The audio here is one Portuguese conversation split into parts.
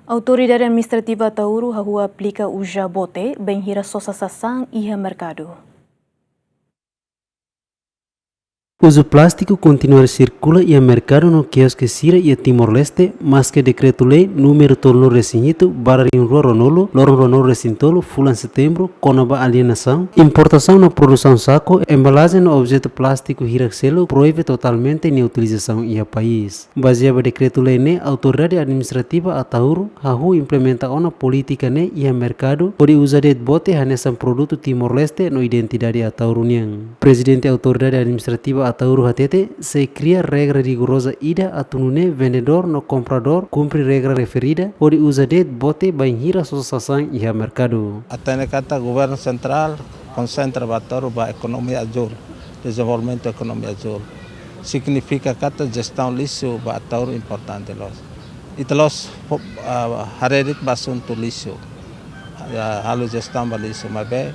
Autoridade Administrativa Atauro hahú aplika uja bote, bainhira sosa sasan e merkadu. Uso plástico continua a circular e a mercado no quiosque Sira e Timor-Leste, mas que decreto-lei número tolo recinito, bararinho ronolo, loron ronolo recintolo, fulan setembro, conaba alienação, importação na produção saco, embalagem no objeto plástico hiraxelo, proíbe totalmente a utilização e a país. Baseado decreto-lei ne, Autoridade Administrativa Atauro hahú implementa uma política ne e a mercado, pode usar de bote hanesan produto Timor-Leste no identidade Ataurunian. Presidente Autoridade Administrativa Atauro hatete se cria regra rigorosa ida atunune vendedor no comprador cumpre regra referida pode usar de bote bainhira sosa sasan e merkadu. Até kata governo central concentra Atauro para economia azul, desenvolvimento economia azul. Significa kata gestão lixo para Atauro importante los. Italos haredik basunto lixo. Halu gestão para lixo, mas bem,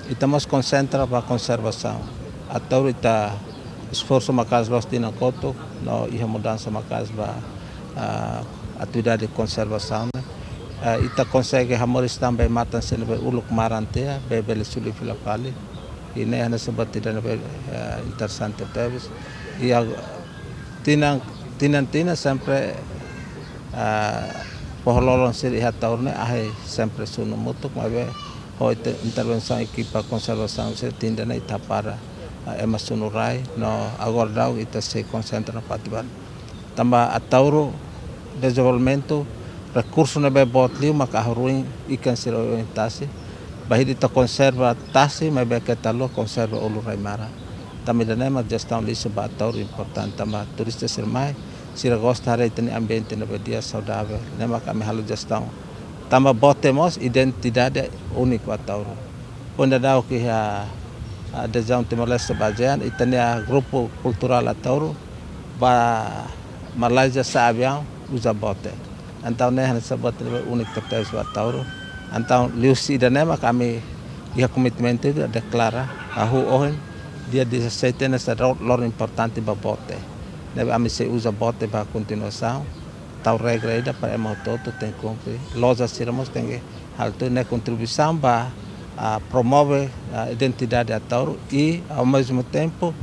estamos concentra para conservação. Atauro está esforço macas los tinang koto no iha mudança macas ba atividade de conservação ita consegue hamoris também matan sene be uluk marantea be bele suli filapali ine ana sebatida be interessante teves e tinang sempre pohololon siri hataurne ahe sempre suno mutuk mabe hoite intervenção equipa conservação se tindana itapara emasunurai no agora ita se concentra na patiban tamba Atauro desenvolvimento recurso na bebotli maka haruin ikan sira orientasi bahidi ta conserva tasi mas be ketalo conserva ulurai mara tamba danema gestão lixo ba Atauro importante tamba turista sermai sira gosta hare teni ambiente na dia saudável nema kami halu gestão tamba botemos identidade único Atauro onde dá o que adesão Timor-Leste bagian itania grupo cultural Atauro ba Malaysia sabiang usa bote então né nessa bote único terus Atauro então liusi danema kami ia komitmen itu deklara hahú ohen dia 17 nessa lor importante ba bote nebe ami se usa bote ba continuação tal regra ida para emototo tem cumprir loja siramos tem hal tu ne contribuição ba promove a identidade Atauro e ao mesmo tempo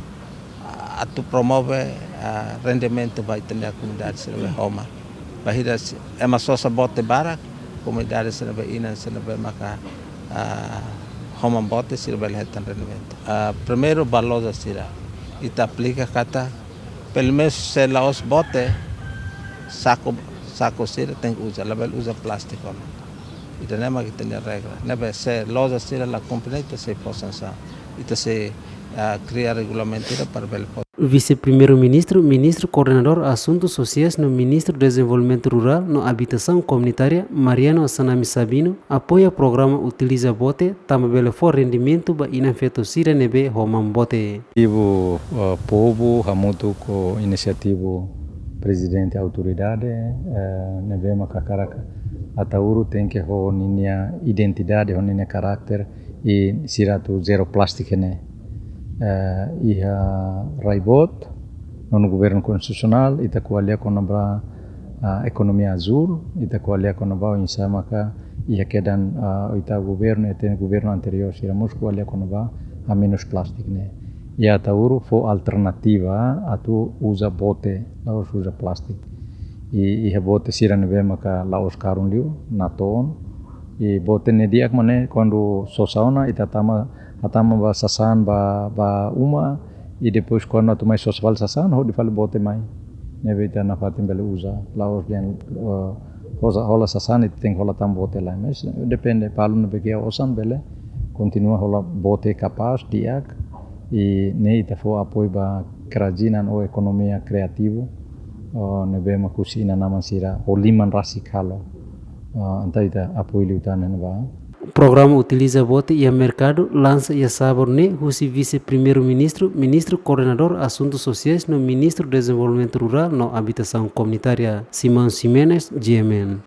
promove rendimento para a comunidade serve Roma. Bahida é uma sosa bote bara comunidade serve ina serve maka Roma bote serve lehetan rendimento. Primeiro balosa sira ita aplika kata pelo menos se laos bote saco sira tem usa label usa plástico. Ita nema kita ni regra. Nebe se loja sira la componente se posansa. Ita se cria regulamento para bel. Vice-primeiro-ministro, ministro coordenador Assuntos Sociais no Ministro do Desenvolvimento Rural no Habitação Comunitária, Mariano Sanami Sabino, apoia o programa Utiliza Bote, também for rendimento ba inafeto sira nebe homam bote. O povo hamutu ko inisiativo presidente autoridade nebe makakaraka Atauro tem que ho ninia identidade, ho ninia karakter e siratu zero plástico ne. Iha raibot no governo constitucional ita kualia konabra economia azul ita kualia konabra insama ka iha kedan ita governo ete governo anterior siramos kualia konabra a menos plástico ne. E Atauro fo alternativa atu usa bote, não usa plástico. E bote sira nebe maka laos karun liu naton e bote ne diak mane quando sosauna itatama atama ba sasan ba uma e depois quando tu mais sosval sasan ho difal bote mai nebe ita na fatim bele usa laos gen hola sasan it tem hola tam bote lá mas depende palu nebe ke osan bele continua hola bote capaz diak e ne ita fo apoio ba kerajinan o ekonomia kreativo nebe makusina nama sira oliman rasikalo anta ita apoio liutana neba. Programa Utiliza Bote e a mercado lança e sabor ne husi vice-primeiro-ministro, ministro coordenador Assuntos Sociais no Ministro do Desenvolvimento Rural no Habitação Comunitária, Simão Ximenes, GMN.